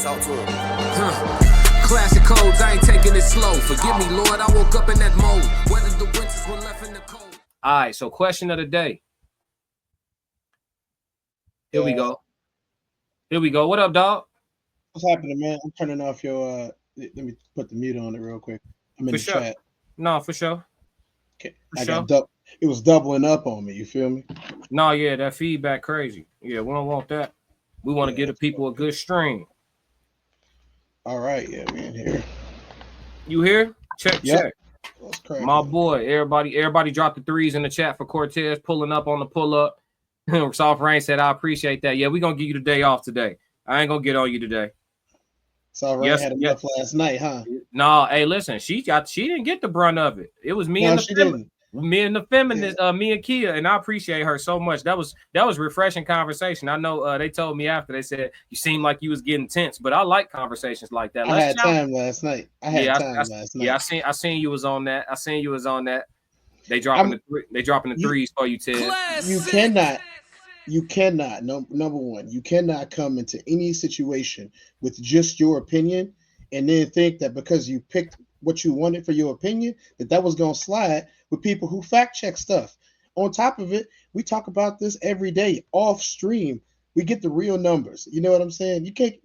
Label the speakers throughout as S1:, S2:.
S1: Talk to him. Classic codes, I ain't taking it slow. Forgive me, Lord, I woke up in that mode. Whether the winters were left in the cold. All right, so question of the day. Here we go. Here we go. What up, dog?
S2: What's happening, man? I'm turning off your let me put the mute on it real quick. I'm in the chat.
S1: No, for sure.
S2: Okay. It was doubling up on me, you feel me?
S1: No, yeah, that feedback crazy. Yeah, we don't want that. We want to give the people a good stream.
S2: All right, yeah, man. Here.
S1: You here? Check.
S2: That's
S1: My boy, everybody dropped the threes in the chat for Cortez pulling up on the pull up. Soft Rain said, I appreciate that. Yeah, we're gonna give you the day off today. I ain't gonna get on you today.
S2: Soft Rain had enough last night, huh?
S1: No, hey, listen, she didn't get the brunt of it. It was me and the feminist, me and Kia, and I appreciate her so much. That was refreshing conversation. I know they told me after, they said you seemed like you was getting tense, but I like conversations like that.
S2: I had time last night. Yeah,
S1: I seen you was on that. They dropping the threes for you, Ted.
S2: You cannot. Number one, you cannot come into any situation with just your opinion and then think that because you picked what you wanted for your opinion, that was going to slide with people who fact check stuff. On top of it, we talk about this every day off stream. We get the real numbers. You know what I'm saying? You can't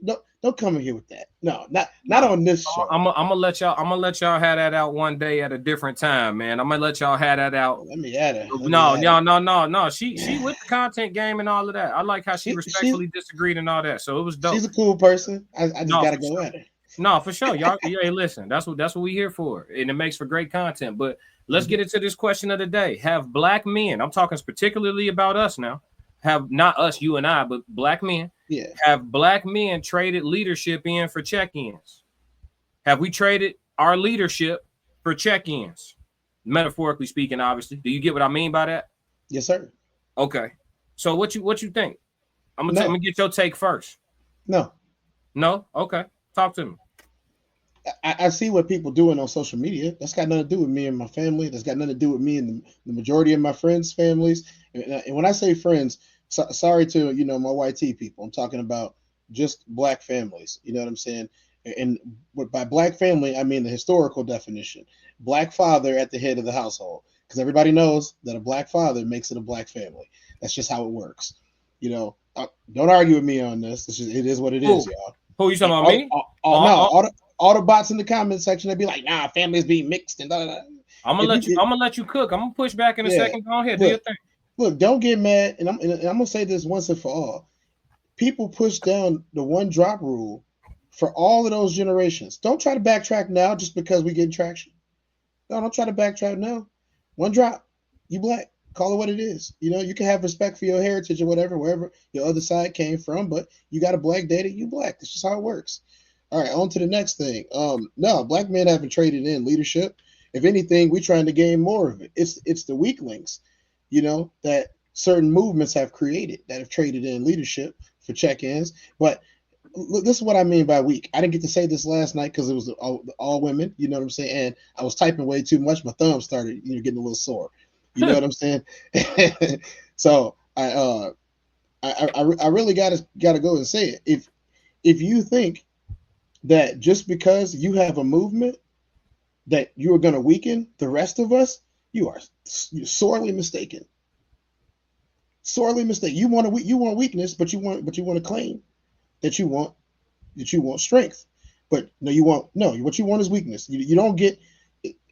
S2: don't come in here with that. No, not on this show.
S1: I'm gonna let y'all have that out one day at a different time, man. I'm gonna let y'all have that out.
S2: Let me add it.
S1: No. She with the content game and all of that. I like how she respectfully disagreed and all that. So it was dope.
S2: She's a cool person. I just gotta go at her.
S1: No, for sure. Y'all, hey, listen, that's what we here for. And it makes for great content. But let's get into this question of the day. Have black men, I'm talking particularly about us now, have not us, you and I, but black men, have black men traded leadership in for check-ins? Have we traded our leadership for check-ins? Metaphorically speaking, obviously. Do you get what I mean by that?
S2: Yes, sir.
S1: Okay. So what you think? I'm gonna get your take first.
S2: No.
S1: Okay. Talk to me.
S2: I see what people doing on social media. That's got nothing to do with me and my family. That's got nothing to do with me and the majority of my friends' families. And when I say friends, sorry to my white tea people. I'm talking about just black families. You know what I'm saying? And by black family, I mean the historical definition. Black father at the head of the household, because everybody knows that a black father makes it a black family. That's just how it works. Don't argue with me on this. It is what it is, y'all.
S1: Who you talking about, me?
S2: All the bots in the comment section, they'd be like, "Nah, families being mixed and da da da."
S1: I'm gonna let you cook. I'm gonna push back in a second. Go ahead, do your thing.
S2: Look, don't get mad, and I'm gonna say this once and for all. People push down the one drop rule for all of those generations. Don't try to backtrack now just because we get traction. No, don't try to backtrack now. One drop, you black. Call it what it is. You can have respect for your heritage or whatever, wherever your other side came from, but you got a black daddy, you black. That's just how it works. All right, on to the next thing. No, black men haven't traded in leadership. If anything, we're trying to gain more of it. It's the weaklings, that certain movements have created that have traded in leadership for check-ins. But look, this is what I mean by weak. I didn't get to say this last night because it was all women. You know what I'm saying? And I was typing way too much. My thumb started, getting a little sore. You know what I'm saying? So I really gotta go and say it. If you think that just because you have a movement that you are going to weaken the rest of us, you're sorely mistaken. Sorely mistaken. You want weakness, but you want to claim that you want strength. But what you want is weakness. You don't get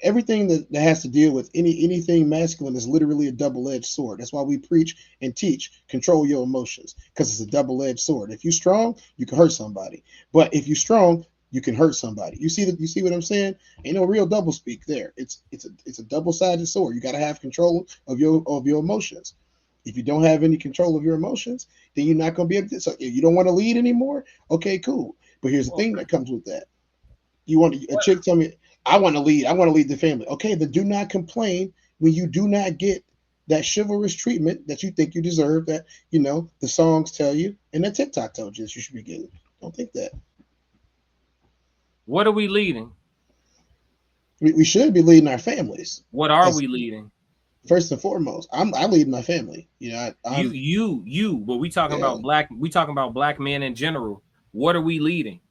S2: everything that has to deal with anything masculine is literally a double-edged sword. That's why we preach and teach control your emotions, because it's a double-edged sword. If you're strong, you can hurt somebody. But if you're strong, you can hurt somebody. You see what I'm saying? Ain't no real double speak there. It's a double-sided sword. You got to have control of your emotions. If you don't have any control of your emotions, then you're not going to be able to. So if you don't want to lead anymore, okay, cool. But here's the thing that comes with that. You want a chick tell me, I want to lead the family. Okay, then do not complain when you do not get that chivalrous treatment that you think you deserve, that the songs tell you and that TikTok told you that you should be getting. Don't think that.
S1: What are we leading?
S2: We should be leading our families.
S1: What are we leading?
S2: First and foremost, I lead my family.
S1: But we talking about black. We talking about black men in general. What are we leading?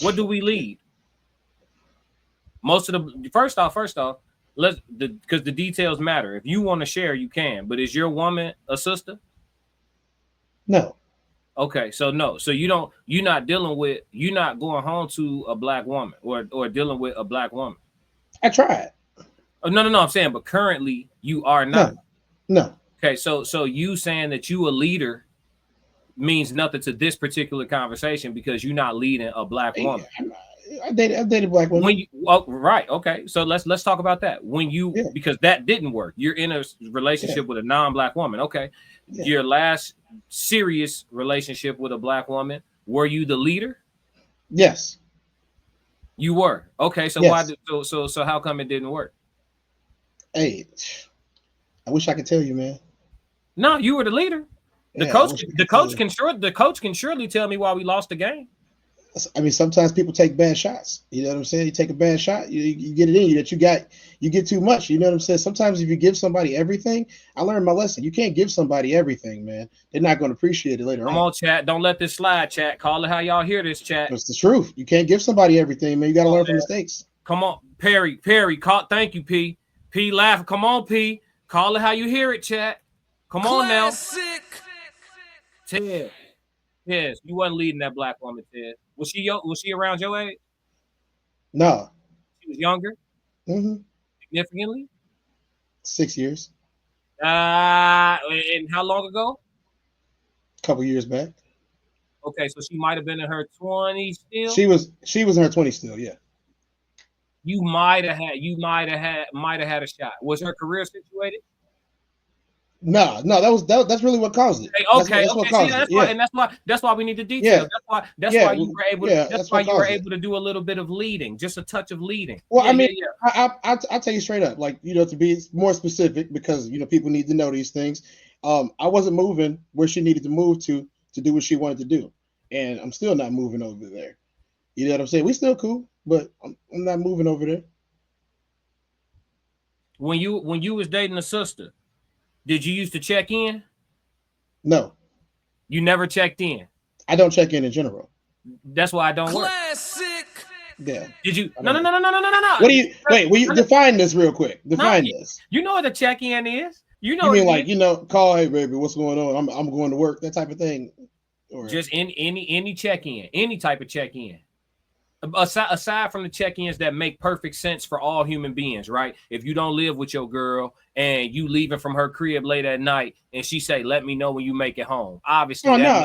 S1: What do we lead? Most of the first off, because the details matter. If you want to share, you can. But is your woman a sister?
S2: No.
S1: Okay, so no, so you're not going home to a black woman or dealing with a black woman.
S2: I tried.
S1: Oh, no, I'm saying, but currently you are not.
S2: No.
S1: Okay, so you saying that you a leader means nothing to this particular conversation because you're not leading a black woman.
S2: I've dated black women.
S1: Right, okay. So let's talk about that. Because that didn't work. You're in a relationship with a non-black woman. Okay. Yeah. Your last serious relationship with a black woman, were you the leader?
S2: Yes.
S1: You were. Okay, so yes. So how come it didn't work?
S2: Hey, I wish I could tell you, man.
S1: No, you were the leader. The coach can surely tell me why we lost the game.
S2: I mean, sometimes people take bad shots. You know what I'm saying? You take a bad shot, you get it in you that you get too much. You know what I'm saying? Sometimes if you give somebody everything, I learned my lesson. You can't give somebody everything, man. They're not going to appreciate it later on.
S1: Come on, chat. Don't let this slide, chat. Call it how y'all hear this, chat.
S2: It's the truth. You can't give somebody everything, man. You got to learn from mistakes.
S1: Come on, Perry. Call. Thank you, P. P laugh. Come on, P. Call it how you hear it, chat. Come on now. Ted. Yes, you wasn't leading that black woman, Ted. Was she around your age?
S2: No.
S1: She was younger?
S2: Mm-hmm.
S1: Significantly?
S2: 6 years.
S1: And how long ago?
S2: A couple years back.
S1: Okay, so she might have been in her 20s still?
S2: She was in her 20s still, yeah.
S1: You might have had a shot. Was her career situated?
S2: No, that's really what caused it.
S1: Okay, that's what caused it. Yeah. And that's why we need the details.
S2: Yeah.
S1: That's why you were able to do a little bit of leading, just a touch of leading.
S2: Well, I'll tell you straight up, like, to be more specific, because people need to know these things. I wasn't moving where she needed to move to do what she wanted to do, and I'm still not moving over there. You know what I'm saying? We still cool, but I'm not moving over there.
S1: When you was dating a sister, did you used to check in?
S2: No.
S1: You never checked in?
S2: I don't check in general.
S1: That's why I don't work.
S2: Yeah.
S1: Did you? No.
S2: What do you? Wait, will you define this real quick? Define this.
S1: You know what a check-in is? You
S2: mean like, call, hey baby, what's going on? I'm going to work, that type of thing.
S1: Or just any check-in, any type of check-in. Aside from the check-ins that make perfect sense for all human beings, right? If you don't live with your girl and you leaving from her crib late at night and she say, "Let me know when you make it home." Obviously,
S2: no.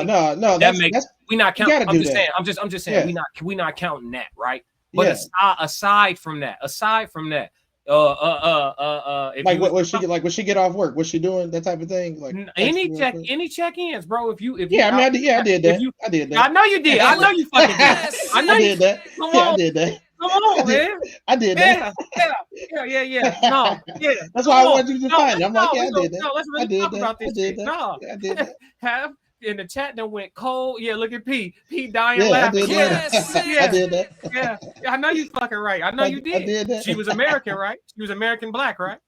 S1: We not counting. I'm just saying, we not counting that, right? But aside from that,
S2: would she get off work? What's she doing? That type of thing. Like
S1: any check-ins, bro. I did that.
S2: I did that.
S1: I know you did. I know you fucking did.
S2: I did that. I did that.
S1: Come on, man.
S2: I did that.
S1: Yeah. No, yeah.
S2: That's why I wanted you to define it. I'm like, I did that.
S1: No, let's really talk about this. I did that. In the chat that went cold. Yeah, look at P dying laughing.
S2: I did that.
S1: Yeah, I know you fucking right. I know you did.
S2: I did that.
S1: She was American, right? She was American black, right?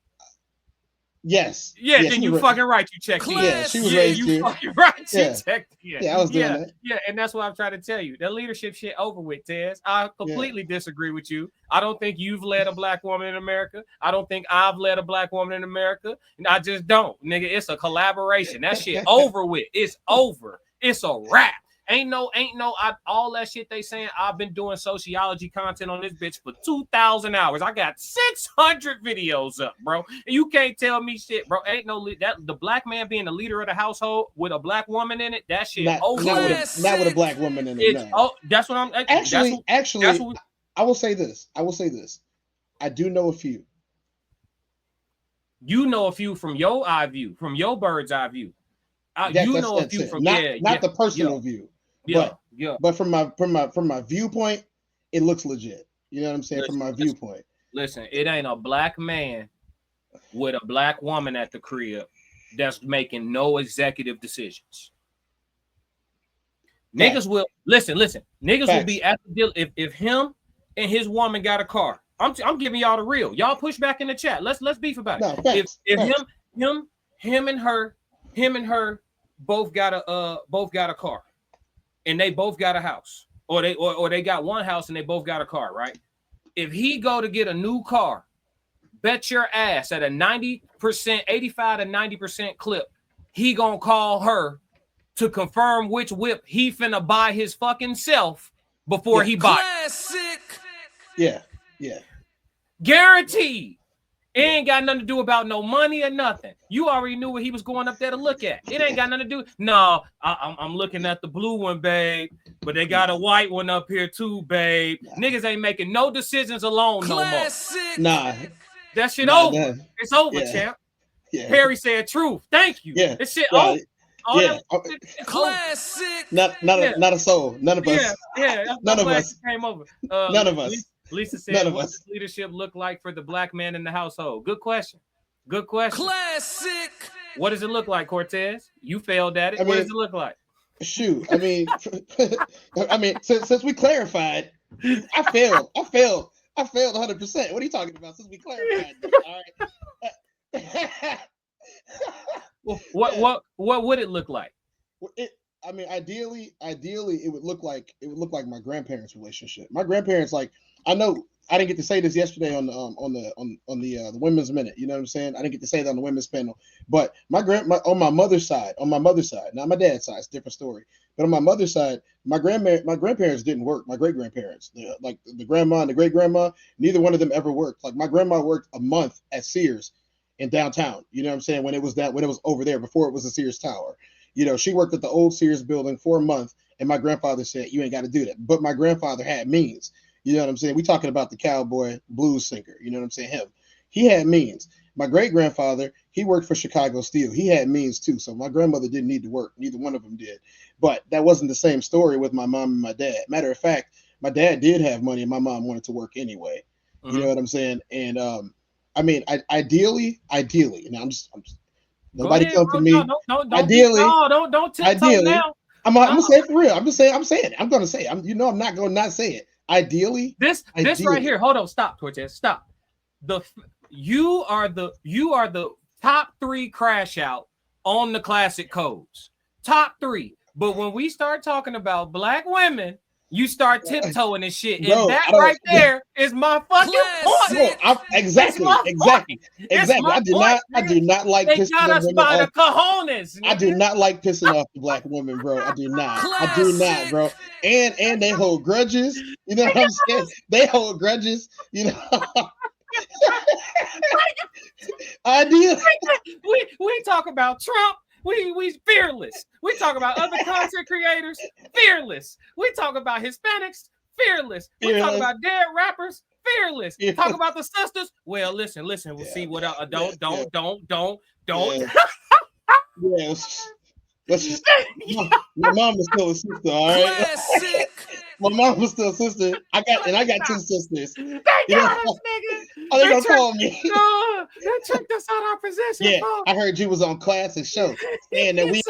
S2: Yes.
S1: Yeah, then you fucking right. You checked in.
S2: Yeah, she was raised here.
S1: You fucking right. She checked in.
S2: Yeah, I was doing that.
S1: Yeah, and that's what I'm trying to tell you. That leadership shit over with, Tez. I completely disagree with you. I don't think you've led a black woman in America. I don't think I've led a black woman in America. And I just don't. Nigga, it's a collaboration. That shit over with. It's over. It's a wrap. Ain't no, all that shit they saying. I've been doing sociology content on this bitch for 2,000 hours. I got 600 videos up, bro. And you can't tell me shit, bro. Ain't no that the black man being the leader of the household with a black woman in it. That shit over.
S2: Not with a black woman in it.
S1: That's what I'm
S2: actually. I will say this. I do know a few.
S1: You know a few from your eye view, from your bird's eye view. You know a few from
S2: not the personal view. But from my viewpoint, it looks legit. You know what I'm saying? From my viewpoint.
S1: Listen, it ain't a black man with a black woman at the crib that's making no executive decisions. Niggas will listen. Niggas will be at the deal if him and his woman got a car. I'm giving y'all the real. Y'all push back in the chat. Let's beef about it. If him and her both got a car, and they both got a house, or they got one house and they both got a car, right? If he go to get a new car, bet your ass at a 90%, 85 to 90% clip, he gonna call her to confirm which whip he finna buy his fucking self before he buy it.
S2: Yeah.
S1: Guaranteed. It ain't got nothing to do about no money or nothing. You already knew what he was going up there to look at. It ain't got nothing to do. No, I'm looking at the blue one, babe. But they got a white one up here too, babe. Niggas ain't making no decisions alone no more.
S2: Nah.
S1: That shit over. It's over, champ.
S2: Yeah.
S1: Perry said truth. Thank you.
S2: Yeah.
S1: This shit over.
S2: Classic. Not a soul. None of us.
S1: Yeah.
S2: None of us
S1: came over.
S2: None of us.
S1: Lisa said, "What does leadership look like for the black man in the household?" Good question. Classic. What does it look like, Cortez? You failed at it. What does it look like?
S2: Shoot. I mean, since we clarified, I failed 100%. What are you talking about? Since we clarified, all right.
S1: What would it look like?
S2: Ideally, it would look like my grandparents' relationship. My grandparents, like, I know I didn't get to say this yesterday on the Women's Minute. You know what I'm saying? I didn't get to say that on the women's panel. But on my mother's side, not my dad's side, it's a different story. But on my mother's side, my grandparents didn't work. My great grandparents, like the grandma and the great grandma, neither one of them ever worked. Like my grandma worked a month at Sears in downtown. You know what I'm saying? When it was over there before it was the Sears Tower. You know, she worked at the old Sears building for a month, and my grandfather said, "You ain't got to do that." But my grandfather had means. You know what I'm saying? We talking about the cowboy blues singer. You know what I'm saying? Him. He had means. My great grandfather, he worked for Chicago Steel. He had means too. So my grandmother didn't need to work. Neither one of them did. But that wasn't the same story with my mom and my dad. Matter of fact, my dad did have money, and my mom wanted to work anyway. You know what I'm saying? And ideally, and I'm just nobody come for me.
S1: Don't
S2: ideally,
S1: don't tiptoe now.
S2: I'm gonna say it for real. I'm saying it. I'm gonna say it. I'm not gonna not say it. Ideally,
S1: this right here. Hold on, stop, Cortez. Stop. You are the top 3 crash out on the classic codes. Top 3. But when we start talking about black women, you start tiptoeing and shit. And
S2: bro,
S1: that right there is my fucking point.
S2: Bro, exactly. I do not like
S1: they got us by the cojones.
S2: I do not like pissing off the black women, bro. I do not, bro. And they hold grudges. You know what I'm saying? They hold grudges. You know.
S1: We talk about Trump. We fearless. We talk about other content creators, fearless. We talk about Hispanics, fearless. We talk about dead rappers, fearless. Talk about the sisters. Well, listen. We'll see what don't.
S2: Yes. My mom was still a sister, all right? My mom was still a sister. I got 2 sisters.
S1: They got us, nigga.
S2: Oh, they gonna call me.
S1: They tricked us out our position.
S2: Yeah, bro. I heard you was on Classic show saying that we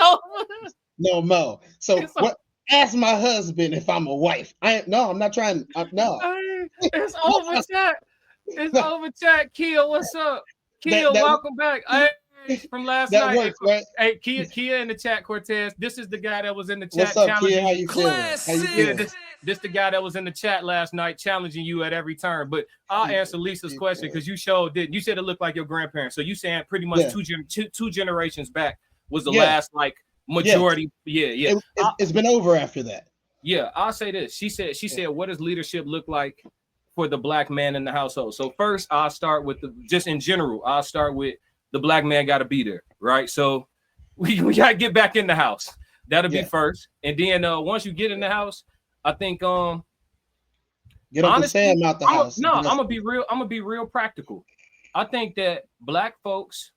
S2: no more. So what? Ask my husband if I'm a wife. I'm not trying. No.
S1: It's over, chat. It's over, chat. Kia, what's up? Kia, welcome back. From last night.
S2: Works, right?
S1: Hey, Kia in the chat, Cortez. This is the guy that was in the chat.
S2: What's up, Kia? How you feeling?
S1: This the guy that was in the chat last night challenging you at every turn. But I'll answer Lisa's question because you didn't. You said it looked like your grandparents. So you saying pretty much two generations back was the last like majority. Yeah.
S2: It's been over after that.
S1: Yeah, I'll say this. She said, what does leadership look like for the black man in the household? So first, I'll start with just in general. I'll start with the black man got to be there, right? So we got to get back in the house. That'll be first. And then once you get in the house, I think
S2: get Uncle Sam out the house.
S1: I'm gonna be real practical. I think that black folks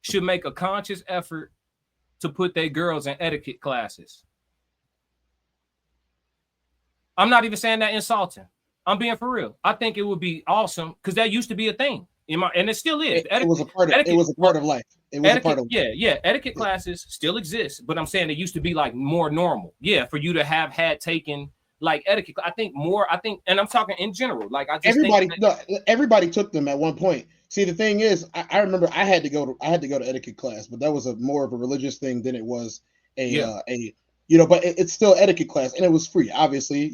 S1: should make a conscious effort to put their girls in etiquette classes. I'm not even saying that insulting. I'm being for real. I think it would be awesome because that used to be a thing. And it still is.
S2: It was a part of life.
S1: Etiquette classes still exist, but I'm saying it used to be like more normal. Yeah, for you to have had taken like etiquette. I think, and I'm talking in general. Like
S2: everybody took them at one point. See, the thing is, I remember I had to go to etiquette class, but that was more of a religious thing than it was a But it's still etiquette class, and it was free. Obviously,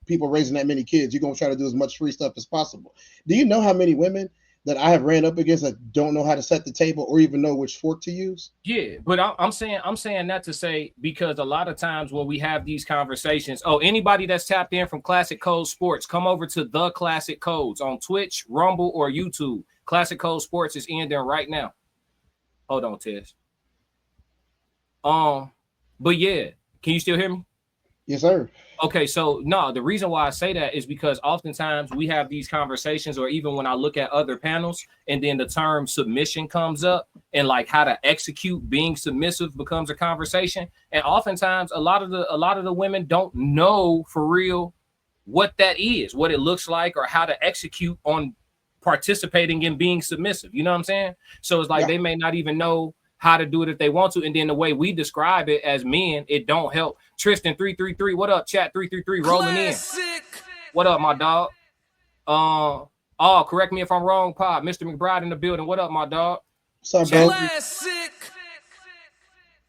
S2: people raising that many kids, you're gonna try to do as much free stuff as possible. Do you know how many women that I have ran up against that don't know how to set the table or even know which fork to use?
S1: Yeah, but I'm saying that to say, because a lot of times when we have these conversations, anybody that's tapped in from Classic Code Sports, come over to the Classic Codes on Twitch, Rumble, or YouTube. Classic Code Sports is ending right now. Hold on, Tess. But yeah, can you still hear me?
S2: Yes, sir.
S1: Okay, so no, the reason why I say that is because oftentimes we have these conversations, or even when I look at other panels, and then the term submission comes up, and like how to execute being submissive becomes a conversation. And oftentimes a lot of the women don't know for real what that is, what it looks like, or how to execute on participating in being submissive. You know what I'm saying? So it's like they may not even know how to do it if they want to. And then the way we describe it as men, it don't help. Tristan333, what up? Chat333 rolling Classic. In. What up, my dog? Correct me if I'm wrong, Pop. Mr. McBride in the building. What up, my dog?
S2: What's up,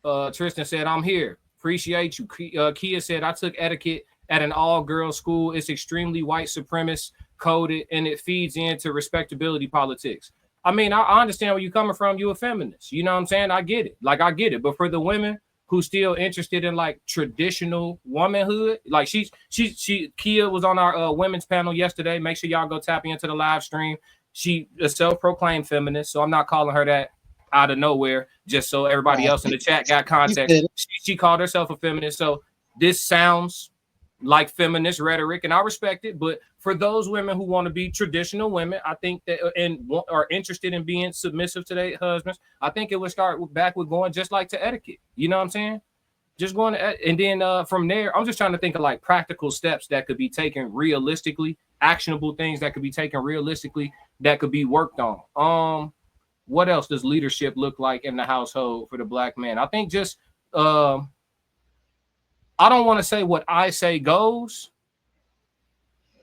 S2: bro?
S1: Tristan said, I'm here. Appreciate you. Kia said, I took etiquette at an all-girls school. It's extremely white supremacist coded, and it feeds into respectability politics. I mean, I understand where you're coming from. You a feminist. You know what I'm saying? I get it. Like, I get it. But for the women who still interested in like traditional womanhood, like Kia was on our women's panel yesterday. Make sure y'all go tap into the live stream. She a self-proclaimed feminist, so I'm not calling her that out of nowhere, just so everybody else in the chat got context. She called herself a feminist. So this sounds like feminist rhetoric, and I respect it. But for those women who want to be traditional women, I think that and are interested in being submissive to their husbands, I think it would start back with going just like to etiquette. You know what I'm saying? Just going to, and then from there, I'm just trying to think of like practical steps that could be taken realistically, actionable things that could be taken realistically that could be worked on. What else does leadership look like in the household for the Black man? I think just I don't want to say what I say goes.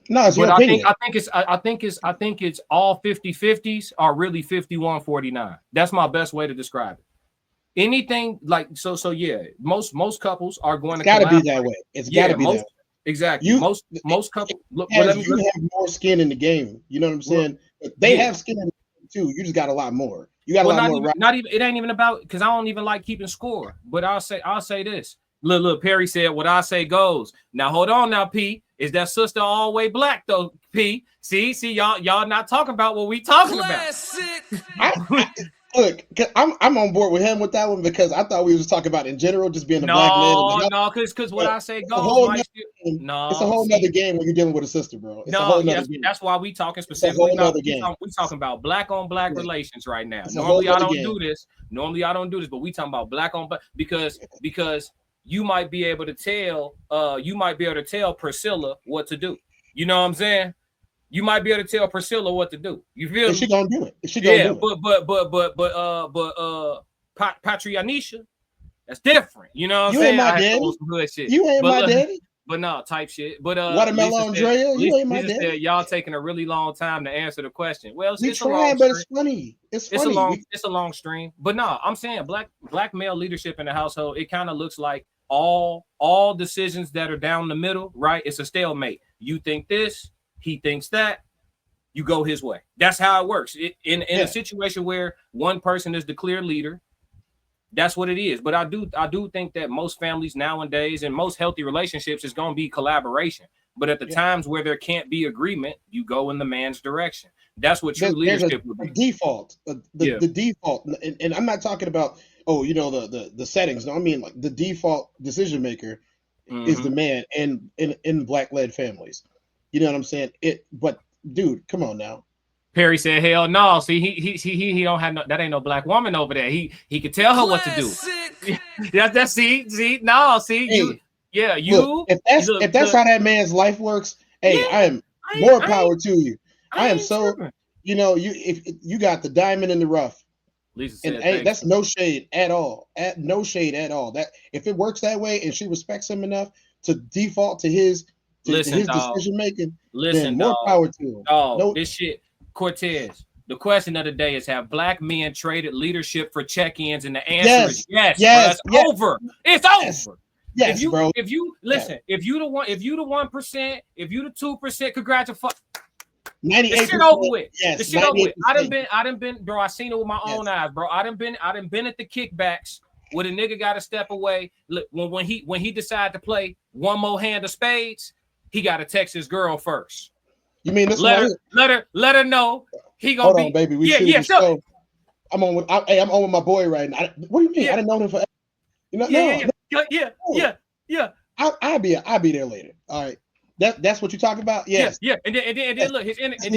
S2: No, it's your opinion.
S1: I think it's all 50-50s are really 51-49. That's my best way to describe it. Anything like so yeah, most couples are going to
S2: gotta be that way. It's gotta be that way.
S1: Exactly. Most couples look,
S2: you have more skin in the game. You know what I'm saying? They have skin in the game too. You just got a lot more. You got a lot more.
S1: Not even it ain't even about, because I don't even like keeping score. But I'll say this. Look, Perry said, what I say goes. Now, hold on now, P. Is that sister all the way black, though, P? See, y'all not talking about what we talking about.
S2: Look, I'm on board with him with that one, because I thought we was talking about in general, just being a black man.
S1: No, because what I say goes.
S2: It's a whole nother game when you're dealing with a sister, bro.
S1: That's why we talking specifically about. We talking about black on black relations right now. Normally I don't do this, but we talking about black on black because you might be able to tell Priscilla what to do. You know what I'm saying? You might be able to tell Priscilla what to do. You feel me?
S2: She gonna do it.
S1: But Patrianisha, that's different. You know what I'm
S2: you
S1: saying?
S2: Ain't my daddy. You ain't my daddy.
S1: But no, type shit. But
S2: Watermelon Andrea, you ain't my daddy.
S1: Said, y'all taking a really long time to answer the question. Well,
S2: it's a long but it's funny. It's
S1: a long stream. But no, I'm saying black male leadership in the household, it kind of looks like all decisions that are down the middle, right? It's a stalemate. You think this, he thinks that, you go his way. That's how it works. In a situation where one person is the clear leader, that's what it is. But I do think that most families nowadays and most healthy relationships is going to be collaboration. But at the times where there can't be agreement, you go in the man's direction. That's what true leadership would be.
S2: Default. The default. And I'm not talking about, the settings. No, I mean, like, the default decision maker is the man in black-led families. You know what I'm saying? But dude, come on now.
S1: Perry said, "Hell no." See, he don't have that ain't no black woman over there. He could tell her what to do. That's see. Hey,
S2: if that's how that man's life works, hey, I am more power to you. I am so tripping. If you got the diamond in the rough.
S1: Lisa said,
S2: and that's no shade at all. No shade at all. That if it works that way and she respects him enough to default to his decision making, then more power to him.
S1: This shit, Cortez. The question of the day is: have black men traded leadership for check-ins? And the answer is yes. It's over.
S2: Yes, bro.
S1: If you listen, if you the 1%, if you the 2%, congratulations.
S2: 98%.
S1: The shit over with.
S2: Yes,
S1: the shit over with.
S2: 98%.
S1: I done been, bro. I seen it with my own eyes, bro. I done been at the kickbacks where the nigga got to step away. Look, when he decided to play one more hand of spades, he got to text his girl first.
S2: You mean this
S1: let
S2: one?
S1: Let her know he gonna
S2: Hold
S1: be.
S2: on, baby. We
S1: Yeah. So,
S2: I'm on with my boy right now. What do you mean?
S1: Yeah.
S2: I didn't know him for. You know,
S1: yeah.
S2: I'll be there later. All right. That's what you talking about? Yes.
S1: Yeah. And then look, his energy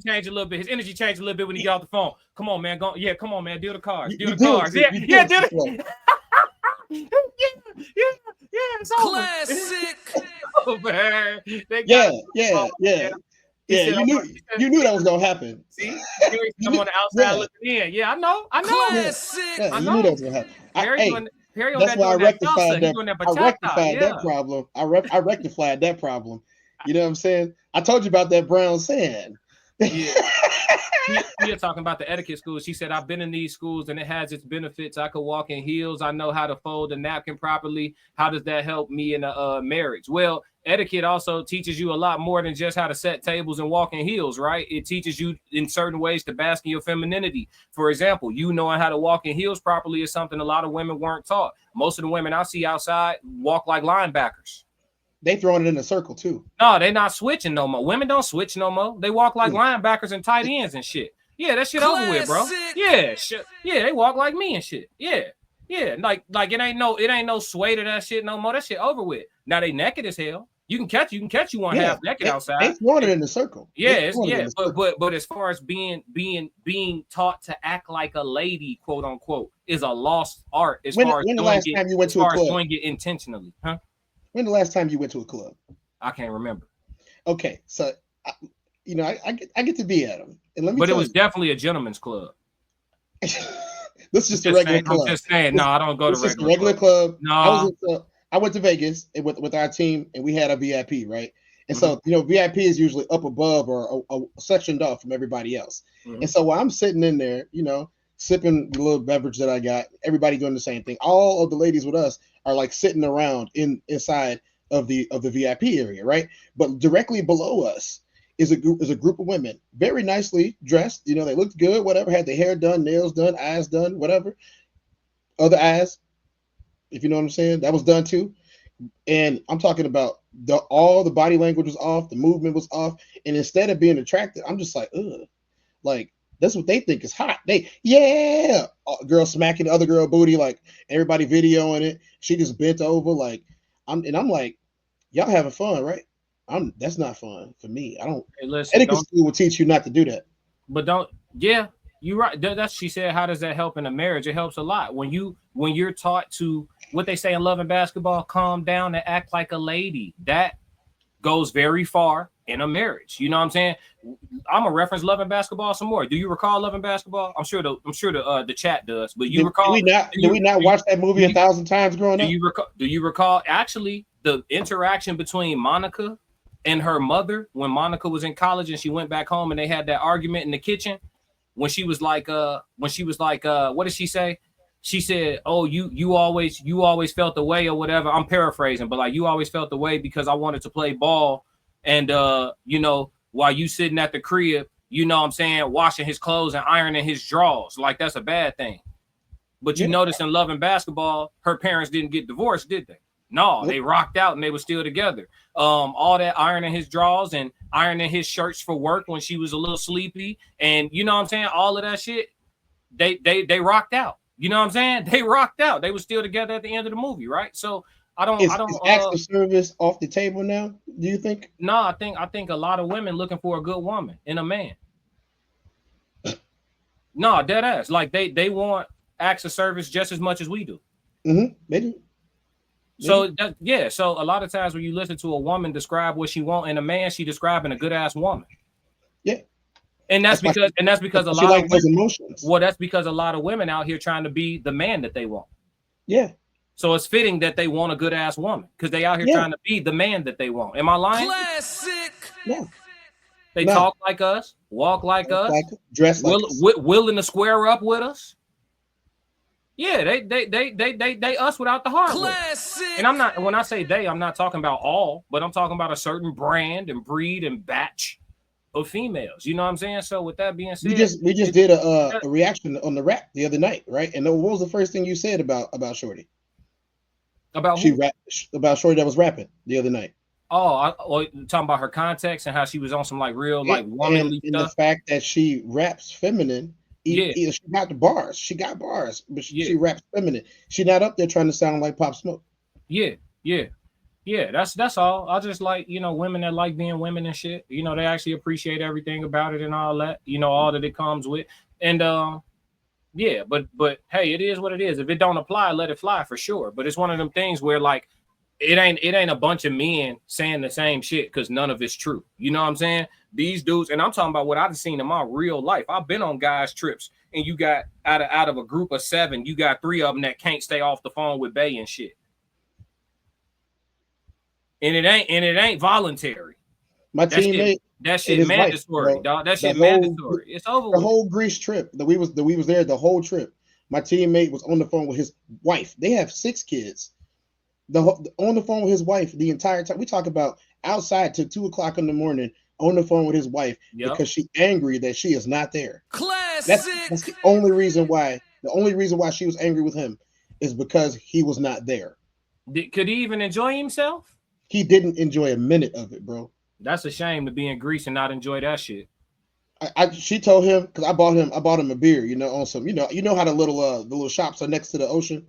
S1: changed a little bit. His energy changed a little bit when he got off the phone. Come on, man. Come on, man. Deal the cards. Deal the cards. Yeah. Deal it. Yeah. It's over.
S3: Classic.
S1: Man.
S2: You knew that was gonna happen.
S1: See, I'm on the outside looking in. Yeah, I know.
S3: Classic.
S2: Yeah, you knew that was gonna happen. That's why I rectified that problem. I rectified that problem. You know what I'm saying? I told you about that brown sand.
S1: Yeah. We are talking about the etiquette schools. She said, I've been in these schools and it has its benefits. I could walk in heels. I know how to fold a napkin properly. How does that help me in a marriage? Well, etiquette also teaches you a lot more than just how to set tables and walk in heels, right? It teaches you in certain ways to bask in your femininity. For example, you knowing how to walk in heels properly is something a lot of women weren't taught. Most of the women I see outside walk like linebackers.
S2: They throwing it in a circle too.
S1: No, they're not switching no more. Women don't switch no more. They walk like linebackers and tight ends and shit. Yeah, that shit over with, bro. Yeah, they walk like me and shit. Yeah, like it ain't no sway to that shit no more. That shit over with. Now they naked as hell. You can catch you one half naked outside.
S2: They throwing it in the circle.
S1: But as far as being taught to act like a lady, quote unquote, is a lost art. When the last time you went to a club? Doing it intentionally, huh?
S2: When the last time you went to a club?
S1: I can't remember.
S2: Okay, so I get to be at them, and let me.
S1: But it was definitely a gentleman's club.
S2: This is just a regular club.
S1: I'm just saying, no, I don't go to
S2: regular club.
S1: No,
S2: I went to Vegas with our team, and we had a VIP, right? And so VIP is usually up above or sectioned off from everybody else. And so while I'm sitting in there, sipping the little beverage that I got, everybody doing the same thing. All of the ladies with us are like sitting around inside of the VIP area, right? But directly below us is a group of women, very nicely dressed. They looked good, whatever, had their hair done, nails done, eyes done, whatever. Other eyes, if you know what I'm saying, that was done too. And I'm talking about all the body language was off, the movement was off, and instead of being attracted, I'm just like, ugh, like that's what they think is hot. Girl smacking the other girl booty, like everybody videoing it. She just bent over, like I'm like, y'all having fun, right? That's not fun for me. I don't. Hey, listen, etiquette school will teach you not to do that.
S1: But don't. Yeah, you're right. That's she said. How does that help in a marriage? It helps a lot when you're taught to what they say in Love and Basketball: calm down and act like a lady. That goes very far in a marriage. You know what I'm saying? I'm gonna reference Love and Basketball some more. Do you recall Love and Basketball? I'm sure the chat does. But you recall?
S2: Did we not watch that movie 1,000 times growing up?
S1: Do you recall actually the interaction between Monica and her mother when Monica was in college and she went back home and they had that argument in the kitchen when she was like what did she say? She said, "Oh, you always felt the way or whatever." I'm paraphrasing, but like you always felt the way because I wanted to play ball, and while you sitting at the crib, what I'm saying, washing his clothes and ironing his drawers, like that's a bad thing. But you notice in Love and Basketball, her parents didn't get divorced, did they? No, they rocked out and they were still together. All that ironing his drawers and ironing his shirts for work when she was a little sleepy, and you know what I'm saying, all of that shit, they rocked out. You know what I'm saying? They rocked out. They were still together at the end of the movie, right? So
S2: is acts of service off the table now? Do you think?
S1: No, I think a lot of women looking for a good woman in a man. No, dead ass. Like they want acts of service just as much as we do.
S2: They do.
S1: So so a lot of times when you listen to a woman describe what she want in a man, she describing a good ass woman.
S2: Yeah.
S1: And that's because a lot of
S2: those emotions.
S1: Well, that's because a lot of women out here trying to be the man that they want.
S2: Yeah.
S1: So it's fitting that they want a good ass woman because they out here trying to be the man that they want. Am I lying?
S3: Classic.
S2: Yeah.
S1: They talk like us, walk like us,
S2: dress like
S1: willing to square up with us. Yeah, they us without the hardware.
S3: Classic.
S1: And I'm not, when I say they, I'm not talking about all, but I'm talking about a certain brand and breed and batch of females. You know what I'm saying? So with that being said,
S2: We just did a reaction on the rap the other night, right? And what was the first thing you said about Shorty?
S1: about
S2: She
S1: who?
S2: rap about Shorty that was rapping the other night.
S1: Talking about her context and how she was on some like real like womanly
S2: And the
S1: stuff.
S2: fact that she raps feminine,
S1: Yeah,
S2: she got the bars. She got bars, but
S1: yeah,
S2: she raps feminine. She not up there trying to sound like Pop Smoke.
S1: yeah, yeah. Yeah, that's all. I just like, women that like being women and shit. They actually appreciate everything about it and all that. All that it comes with. And yeah, but hey, it is what it is. If it don't apply, let it fly for sure. But it's one of them things where like it ain't a bunch of men saying the same shit because none of it's true. You know what I'm saying? These dudes, and I'm talking about what I've seen in my real life. I've been on guys' trips, and you got out of a group of 7, you got 3 of them that can't stay off the phone with Bay and shit. And it ain't voluntary.
S2: My teammate,
S1: That shit mandatory,
S2: wife,
S1: dog. That shit mandatory. It's over
S2: the
S1: with.
S2: whole Greece trip that we was there the whole trip. My teammate was on the phone with his wife. They have 6 kids. On the phone with his wife the entire time. We talk about outside till 2 o'clock in the morning on the phone with his wife because she's angry that she is not there.
S3: Classic.
S2: That's the only reason why. The only reason why she was angry with him is because he was not there.
S1: Could he even enjoy himself?
S2: He didn't enjoy a minute of it, bro.
S1: That's a shame to be in Greece and not enjoy that shit.
S2: She told him because I bought him a beer, on some, how the little shops are next to the ocean.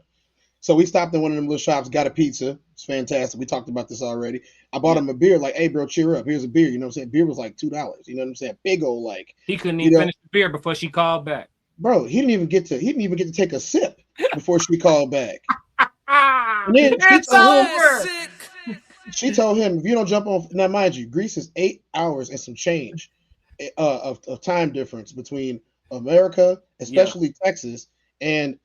S2: So we stopped in one of them little shops, got a pizza. It's fantastic. We talked about this already. I bought him a beer, like, hey bro, cheer up. Here's a beer. You know what I'm saying? Beer was like $2. You know what I'm saying? Big old like.
S1: He couldn't even finish the beer before she called back.
S2: Bro, he didn't even get to take a sip before she called back. And then she told him, if you don't jump on, now mind you, Greece is 8 hours and some change of time difference between America, especially Texas, and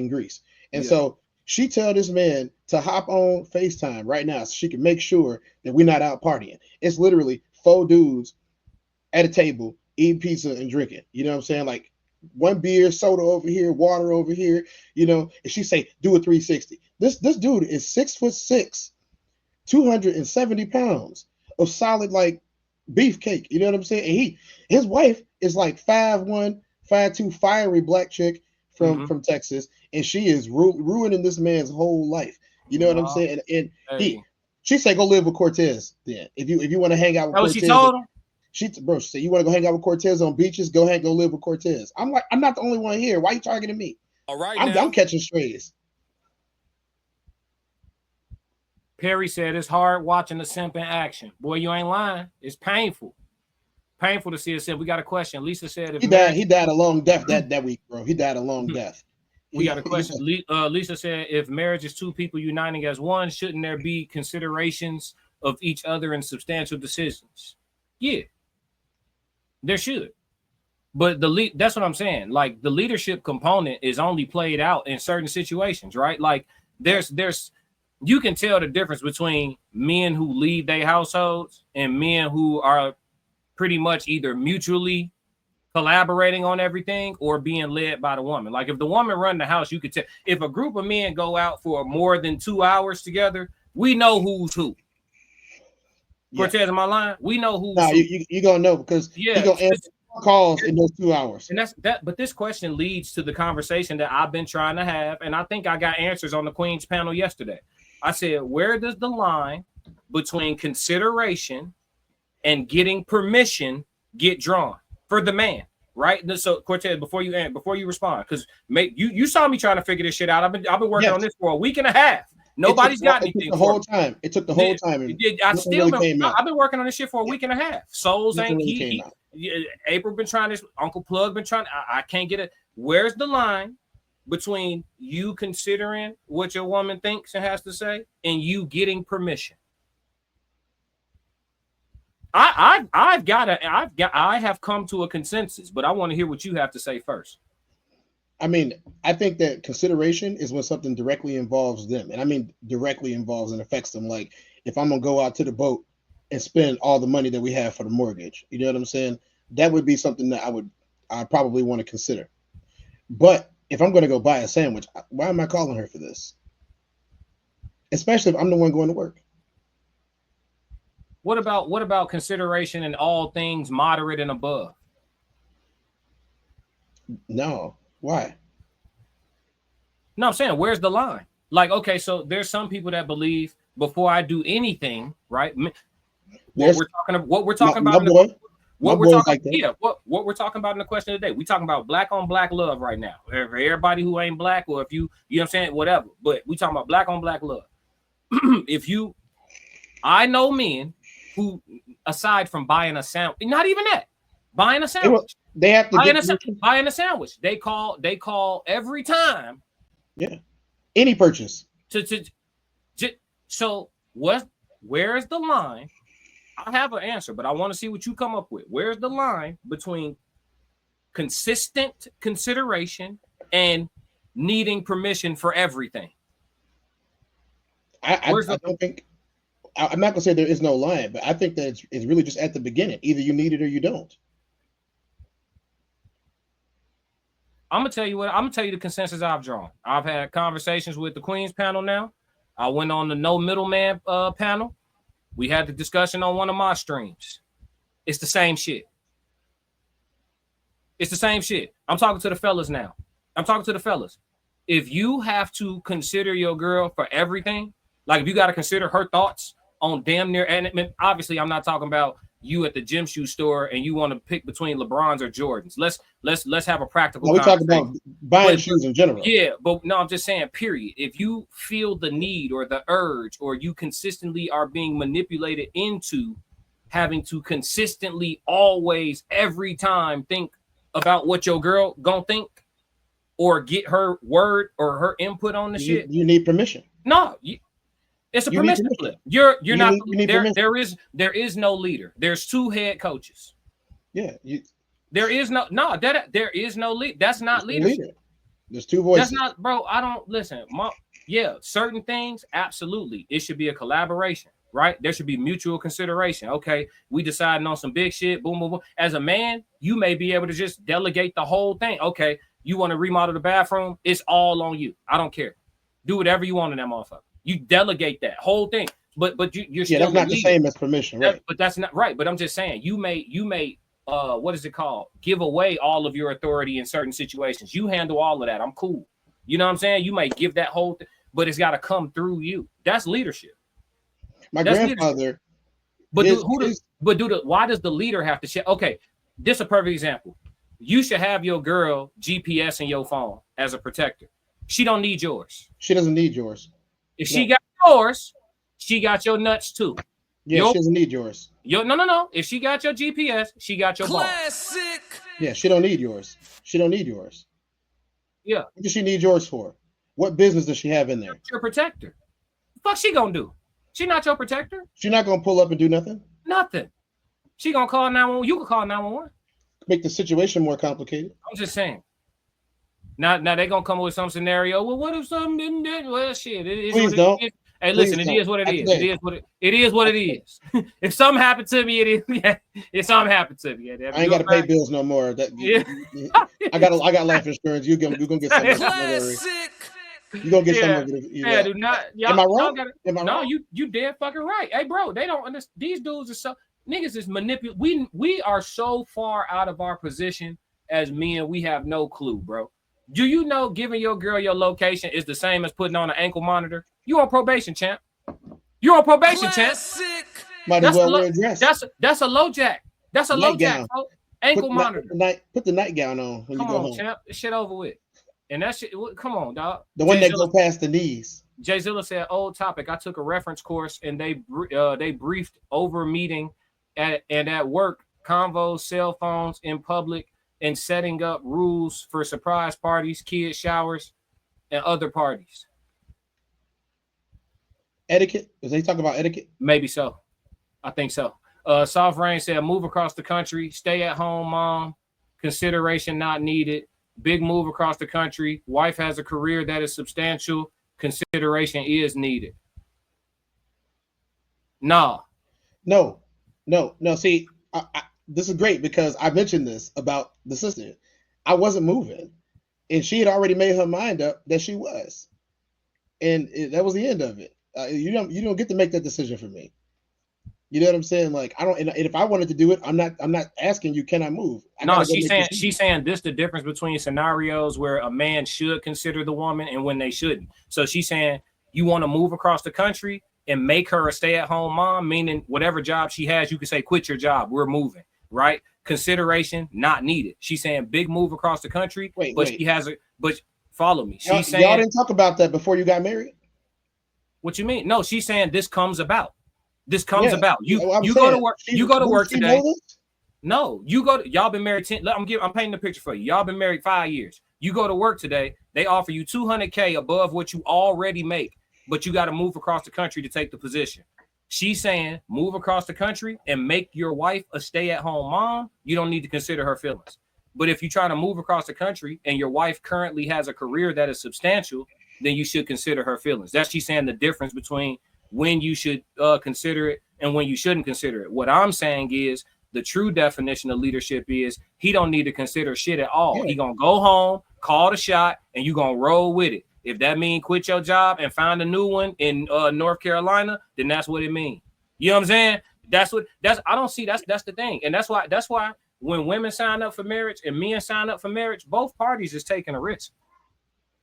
S2: Greece. And so she tell this man to hop on FaceTime right now so she can make sure that we're not out partying. It's literally 4 dudes at a table eating pizza and drinking. You know what I'm saying? Like one beer, soda over here, water over here. And she say, do a 360. This dude is 6'6", 270 pounds of solid like beefcake. You know what I'm saying? And his wife is like 5'1", 5'2", fiery black chick from Texas, and she is ruining this man's whole life. You know what I'm saying? And she said, go live with Cortez. Then if you want to hang out with Cortez,
S1: she told him.
S2: She said, you want to go hang out with Cortez on beaches? Go live with Cortez. I'm like, I'm not the only one here. Why are you targeting me?
S3: All right,
S2: I'm catching strays.
S1: Perry said it's hard watching the simp in action. Boy, you ain't lying. It's painful. Painful to see a simp. We got a question. Lisa said if
S2: he died a long death that week, bro. He died a long death.
S1: We got a question. Lisa said if marriage is 2 people uniting as one, shouldn't there be considerations of each other in substantial decisions? Yeah. There should. But that's what I'm saying. Like the leadership component is only played out in certain situations, right? Like there's you can tell the difference between men who lead their households and men who are pretty much either mutually collaborating on everything or being led by the woman. Like if the woman run the house, you could tell. If a group of men go out for more than 2 hours together, we know who's who. Cortez, am I lying? We know who's who.
S2: You gonna know because he gonna answer calls in those 2 hours.
S1: And that's that. But this question leads to the conversation that I've been trying to have, and I think I got answers on the Queen's panel yesterday. I said, where does the line between consideration and getting permission get drawn for the man? Right. So Cortez, before you respond, because you saw me trying to figure this shit out. I've been working on this for a week and a half. Nobody's got anything.
S2: It took the whole time.
S1: I've been working on this shit for a week and a half. Souls ain't April been trying this. Uncle Plug been trying. I can't get it. Where's the line between you considering what your woman thinks and has to say and you getting permission? I have come to a consensus, but I want to hear what you have to say first.
S2: I mean, I think that consideration is when something directly involves them. And I mean, directly involves and affects them. Like if I'm going to go out to the boat and spend all the money that we have for the mortgage, you know what I'm saying? That would be something that I probably want to consider. But if I'm going to go buy a sandwich, why am I calling her for this? Especially if I'm the one going to work.
S1: What about consideration in all things moderate and above?
S2: No. Why?
S1: No, I'm saying, where's the line? Like, okay, so there's some people that believe before I do anything, right? What we're talking about
S2: like that.
S1: Yeah, what we're talking about in the question of the day. We're talking about black on black love right now. For everybody who ain't black, or if you know what I'm saying, whatever. But we talking about black on black love. I know men who, aside from buying a sandwich, not even that, buying a sandwich.
S2: They have to
S1: buying a sandwich. They call every time.
S2: Yeah. Any purchase.
S1: So where's the line? I have an answer, but I want to see what you come up with. Where's the line between consistent consideration and needing permission for everything?
S2: I don't think, I'm not gonna say there is no line, but I think that it's really just at the beginning. Either you need it or you don't.
S1: I'm gonna tell you the consensus I've drawn. I've had conversations with the Queen's panel now. I went on the no middleman panel. We had the discussion on one of my streams. It's the same shit. It's the same shit. I'm talking to the fellas now. If you have to consider your girl for everything, like if you got to consider her thoughts on damn near, and obviously I'm not talking about you at the gym shoe store and you want to pick between LeBrons or Jordans. Let's have a practical.
S2: We talk about buying shoes in general.
S1: Yeah, but no, I'm just saying, period. If you feel the need or the urge, or you consistently are being manipulated into having to consistently, always, every time think about what your girl gonna think or get her word or her input on the shit,
S2: you need permission.
S1: No, it's a permission flip. You're not. There is no leader. There's two head coaches.
S2: Yeah.
S1: There is no lead. That's not leadership.
S2: There's two voices.
S1: That's not, bro. I don't listen. Certain things, absolutely. It should be a collaboration, right? There should be mutual consideration. Okay, we deciding on some big shit. Boom, boom, boom. As a man, you may be able to just delegate the whole thing. Okay, you want to remodel the bathroom? It's all on you. I don't care. Do whatever you want in that motherfucker. You delegate that whole thing, but you're still
S2: that's not the same as permission, right?
S1: But that's not right. But I'm just saying, you may what is it called? Give away all of your authority in certain situations. You handle all of that. I'm cool. You know what I'm saying? You may give that whole thing, but it's got to come through you. That's leadership.
S2: My grandfather.
S1: Why does the leader have to share? Okay, this is a perfect example. You should have your girl GPS in your phone as a protector. She don't need yours.
S2: She doesn't need yours.
S1: If she got yours, she got your nuts too.
S2: Yeah, she doesn't need yours.
S1: No. If she got your GPS, she got your
S3: classic.
S1: Ball.
S2: Yeah, she don't need yours. She don't need yours.
S1: Yeah.
S2: What does she need yours for? What business does she have in there?
S1: Your protector. The fuck she gonna do? She not your protector.
S2: She not gonna pull up and do nothing.
S1: Nothing. She gonna call 911. You can call 911.
S2: Make the situation more complicated.
S1: I'm just saying. Now they gonna come up with some scenario. Well, what if something didn't do? Well, shit.
S2: Please don't.
S1: Hey, listen, it is what it is. It is what it is. If something happened to me, it is. Yeah, if something happened to me,
S2: I ain't got to pay bills no more. I got life insurance. You gonna get some. You gonna get some of it.
S1: Yeah, do not.
S2: Am I wrong?
S1: No, you dead fucking right. Hey, bro, they don't understand. These dudes are so niggas is manipulating. We are so far out of our position as men. We have no clue, bro. Do you know giving your girl your location is the same as putting on an ankle monitor? You on probation, champ. You on probation, champ.
S2: Might as well wear a dress.
S1: That's a low jack. That's a low jack, bro. Ankle monitor.
S2: Put the nightgown on when you go home.
S1: Champ. This shit over with. And that shit, come on, dog.
S2: The one that go past the knees.
S1: Jay Zilla said, old topic. I took a reference course and they briefed over meeting at work, convos, cell phones in public, and setting up rules for surprise parties, kid showers, and other parties.
S2: Etiquette? Is they talking about etiquette?
S1: Maybe so. I think so. Soft Rain said, move across the country, stay at home, mom, consideration not needed. Big move across the country. Wife has a career that is substantial. Consideration is needed. No.
S2: See, this is great because I mentioned this about the sister. I wasn't moving. and she had already made her mind up that she was, and that was the end of it. You don't get to make that decision for me. You know what I'm saying? Like I don't. And if I wanted to do it, I'm not asking you. Can I move? I
S1: No,
S2: gotta go
S1: she's
S2: make
S1: saying
S2: this.
S1: she's saying this the difference between scenarios where a man should consider the woman and when they shouldn't. So she's saying you want to move across the country and make her a stay-at-home mom, meaning whatever job she has, you can say quit your job. We're moving, right? Consideration not needed. She's saying big move across the country, but she has a but follow me. She's saying
S2: y'all didn't talk about that before you got married.
S1: What you mean? No, she's saying this comes about. This comes
S2: Yeah.
S1: about. You
S2: Well, I'm
S1: you
S2: saying,
S1: go to work. You go to
S2: does
S1: work
S2: she
S1: today.
S2: know this?
S1: No, you go to, y'all been married 10. I'm painting the picture for you. Y'all been married 5 years. You go to work today, they offer you $200K above what you already make, but you got to move across the country to take the position. She's saying move across the country and make your wife a stay-at-home mom. You don't need to consider her feelings. But if you're trying to move across the country and your wife currently has a career that is substantial, then you should consider her feelings. That's she's saying the difference between when you should consider it and when you shouldn't consider it. What I'm saying is the true definition of leadership is he don't need to consider shit at all.
S2: Yeah.
S1: He gonna go home, call the shot, and you gonna roll with it. If that means quit your job and find a new one in North Carolina, then that's what it means. You know what I'm saying? That's I don't see that's the thing. And that's why when women sign up for marriage and men sign up for marriage, both parties is taking a risk.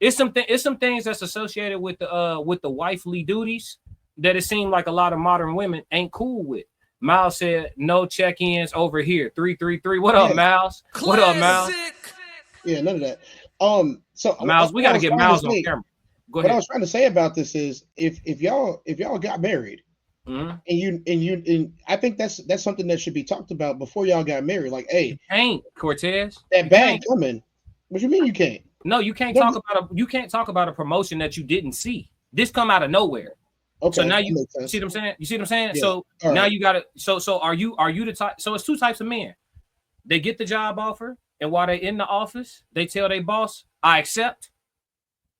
S1: It's some things that's associated with the wifely duties that it seemed like a lot of modern women ain't cool with. Miles said no check-ins over here. 333. What up, Miles?
S3: Classic.
S1: What up, Miles?
S2: Yeah, none of that. So
S1: Miles, we got to get Miles on camera. Go ahead.
S2: What I was trying to say about this is if y'all got married, and you I think that's something that should be talked about before y'all got married. Like, hey,
S1: you can't, Cortez.
S2: That bag coming. What you mean you can't?
S1: No, you can't talk about a promotion that you didn't see. This come out of nowhere.
S2: Okay.
S1: So now you see what I'm saying? You see what I'm saying?
S2: Yeah.
S1: So now you got to. So are you the type? So it's two types of men. They get the job offer, and while they in the office, they tell their boss, "I accept."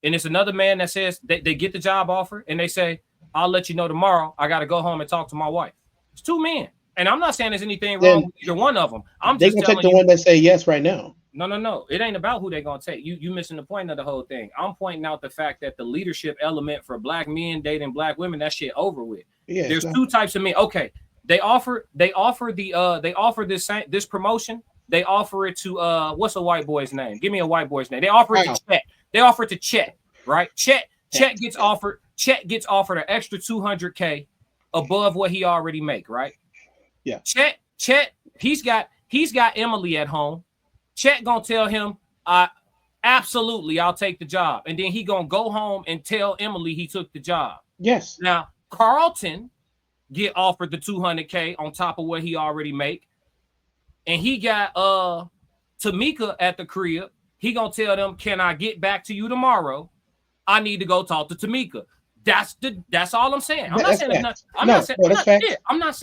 S1: And it's another man that says they get the job offer, and they say, "I'll let you know tomorrow. I got to go home and talk to my wife." It's two men, and I'm not saying there's anything wrong with either one of them. I'm just
S2: telling you. They gonna take the one that say yes right now.
S1: No. It ain't about who they're gonna take. You missing the point of the whole thing. I'm pointing out the fact that the leadership element for black men dating black women, that shit over with. Yeah, there's two types of men. Okay, they offer this promotion. They offer it to what's a white boy's name? Give me a white boy's name. They offer it to Chet. They offer it to Chet, right? Chet gets offered an extra $200K above what he already make, right?
S2: Yeah.
S1: Chet, he's got Emily at home. Chet gonna tell him, absolutely, I'll take the job. And then he gonna go home and tell Emily he took the job.
S2: Yes.
S1: Now, Carlton get offered the $200K on top of what he already make. And he got Tamika at the crib. He gonna tell them, can I get back to you tomorrow? I need to go talk to Tamika. That's all I'm saying. I'm not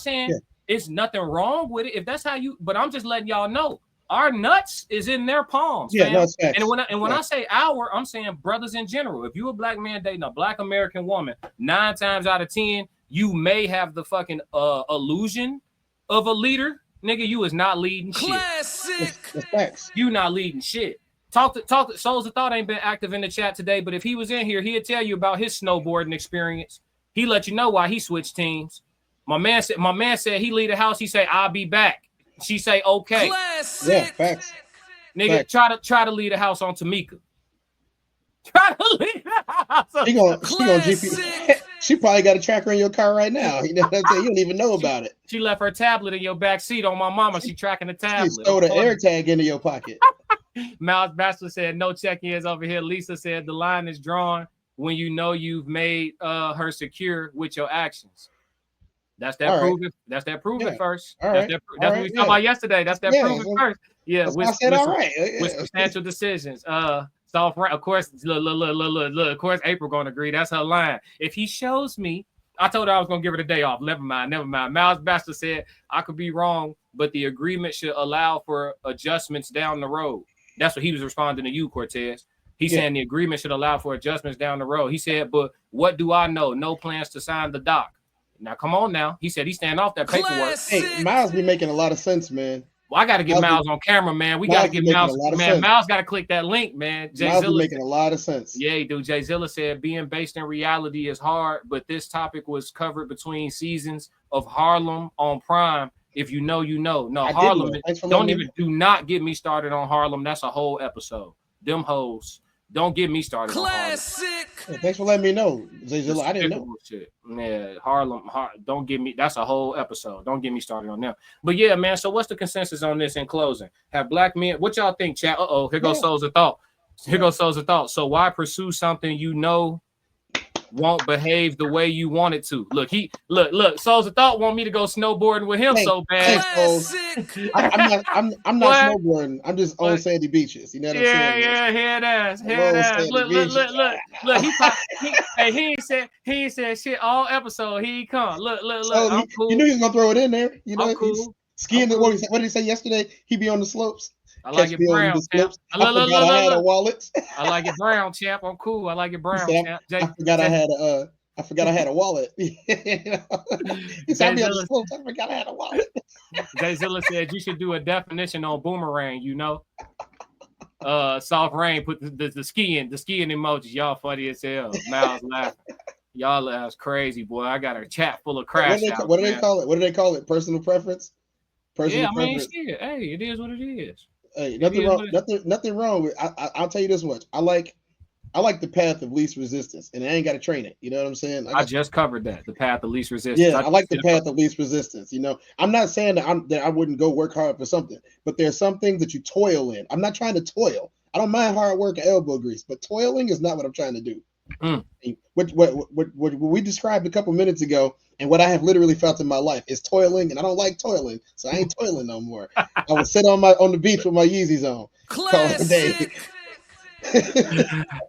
S1: saying it's nothing wrong with it if that's how you, but I'm just letting y'all know our nuts is in their palms.
S2: Yeah,
S1: fam.
S2: No,
S1: when I say our, I'm saying brothers in general. If you a black man dating a black American woman, 9 times out of 10, you may have the fucking illusion of a leader. Nigga, you is not leading
S3: Classic.
S2: shit.
S1: You not leading shit. Talk to Souls of Thought ain't been active in the chat today, but if he was in here, he'd tell you about his snowboarding experience. He let you know why he switched teams. My man said he leave the house. He say, I'll be back. She say, okay.
S3: Classic.
S2: Yeah, facts.
S1: Nigga,
S2: facts.
S1: try to leave the house on Tamika. Try to leave the house on
S2: She gonna GP. She probably got a tracker in your car right now. You know what I'm saying? You don't even know about it.
S1: She left her tablet in your back seat on my mama. She tracking the tablet.
S2: She stole the air tag into your pocket.
S1: Miles Bachelor said, no check-ins over here. Lisa said, the line is drawn when you know you've made her secure with your actions. That's that prove it. That's that prove it first. That's what we talked about yesterday. That's that prove it first. Yeah, with substantial decisions. So of course, look. Of course, April gonna agree. That's her line. If he shows me, I told her I was gonna give her the day off. Never mind. Miles Bachelor said I could be wrong, but the agreement should allow for adjustments down the road. That's what he was responding to you, Cortez. He's saying the agreement should allow for adjustments down the road. He said, but what do I know? No plans to sign the doc. Now, come on now. He said he's staying off that paperwork.
S2: Hey, Miles be making a lot of sense, man.
S1: Well, I got to get Miles on camera, man. We got to get Miles. Man, Miles got to click that link, man.
S2: Miles is making a lot of sense.
S1: Yeah, he do. Jay Zilla said being based in reality is hard, but this topic was covered between seasons of Harlem on Prime. If you know, you know. No, Harlem. Do not get me started on Harlem. That's a whole episode. Them hoes. Don't get me started on Harlem.
S2: Yeah, thanks for letting me know, Jay Zilla. I didn't know.
S1: Shit. Yeah, Harlem. Don't get me. That's a whole episode. Don't get me started on them. But yeah, man. So what's the consensus on this in closing? Have black men? What y'all think, chat? Here goes Souls of Thought. Here goes Souls of Thought. So why pursue something you know won't behave the way you want it to? Look, Souls of Thought want me to go snowboarding with him so bad.
S2: I'm not snowboarding. I'm just on sandy beaches. You know what I'm saying?
S1: Yeah, hear that. Look. He ain't said shit all episode. He come. Look.
S2: So
S1: I'm cool.
S2: You knew he was gonna throw it in there. You know,
S1: I'm cool.
S2: Skiing. What did he say yesterday? He be on the slopes.
S1: I like it brown, champ.
S2: I forgot I had a wallet.
S1: I like it brown, champ. I'm cool. I like it brown, champ.
S2: I forgot I had a wallet. He said I be on the slopes. I forgot I had a wallet.
S1: Jay Zilla said you should do a definition on boomerang. You know, soft rain. Put the skiing emojis. Y'all funny as hell. Miles laughing. Y'all that's crazy, boy. I got a chat full of crash.
S2: What do they call it? What do they call it? Personal preference.
S1: Shit. Hey, it is what it is.
S2: Hey, nothing wrong. Nothing wrong with. I'll tell you this much. I like the path of least resistance, and I ain't got to train it. You know what I'm saying?
S1: I just covered that. The path of least resistance.
S2: Yeah, I like the path of least resistance. You know, I'm not saying that I wouldn't go work hard for something, but there's some things that you toil in. I'm not trying to toil. I don't mind hard work and elbow grease, but toiling is not what I'm trying to do. What we described a couple minutes ago, and what I have literally felt in my life is toiling, and I don't like toiling, so I ain't toiling no more. I would sit on the beach with my Yeezys on.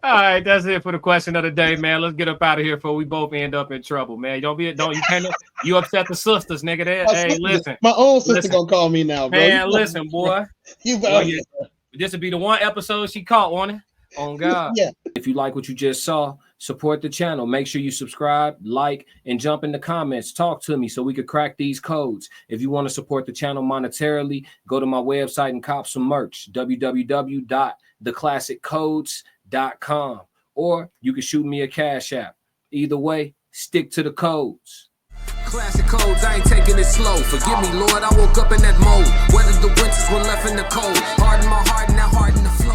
S1: All right, that's it for the question of the day, man. Let's get up out of here before we both end up in trouble, man. You upset the sisters, nigga. Hey, listen.
S2: My own sister gonna call me now, bro.
S1: Man, listen, boy. This would be the one episode she caught, won't it? On God.
S2: Yeah.
S1: If you like what you just saw, support the channel. Make sure you subscribe, like, and jump in the comments. Talk to me so we could crack these codes. If you want to support the channel monetarily, go to my website and cop some merch, www.theclassiccodes.com. Or you can shoot me a Cash App. Either way, stick to the codes.
S3: Classic codes, I ain't taking it slow. Forgive me, Lord, I woke up in that mode. Weathered the winters when left in the cold. Harden my heart and now harden the flow.